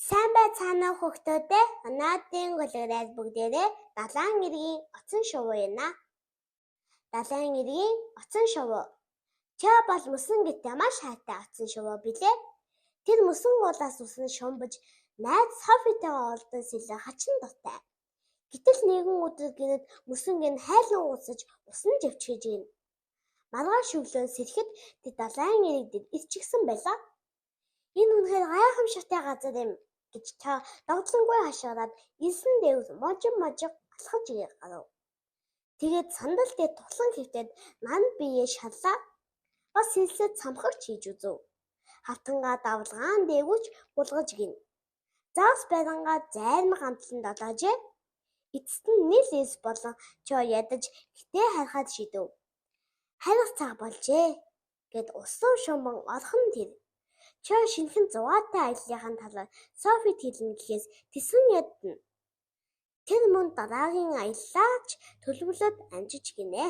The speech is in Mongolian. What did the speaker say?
Сайн байцгаана уу хүүхдүүдээ. Өнөөдрийн гулгадад бүгдээрээ далайн эргийн оцон шувуу ийна. Далайн эргийн оцон шувуу. Чаа бол мөсөн гэдэг маш хайртай оцон шувуу билээ. Тэр мөсөн уулаас усан шумбаж найз Софитойгоо олдон сэлээ хачин дуртай. Гэтэл нэгэн өдөр гинэд мөсөн гин хайлан уусаж усан живчгэж гин. Маргааш өглөө сэрэхэд тэр далайн эрэг дээр ирчихсэн байлаа. Энэ үнэхээр гайхамшигтай газар юм гэж та догтлонгүй хашгираад элсэн дээгүүр можиг алхаж гарав. Тэгээд сандал дээр тухлан хөвтөд манд биеэ шаллаа. Бас хэлсэд цамхагч хийж үзв. Хавтангаа давлгаан дээгүүрч булгаж гин. Заас байрангаа зайрмаг амтлан долоожээ. Эцэст нь нийл эс болон чоо ядаж гэтээ харахад шидэв. Харих цаг болжээ гэд усан шумбан орхон тэр. Чоо шинхэн зугаатай аяллахын талаар Софид хэлнэ гэхээс тэсгэн ядна. Тэр мөн дараагийн аяллаач төлөвлөд амжиж гинэ.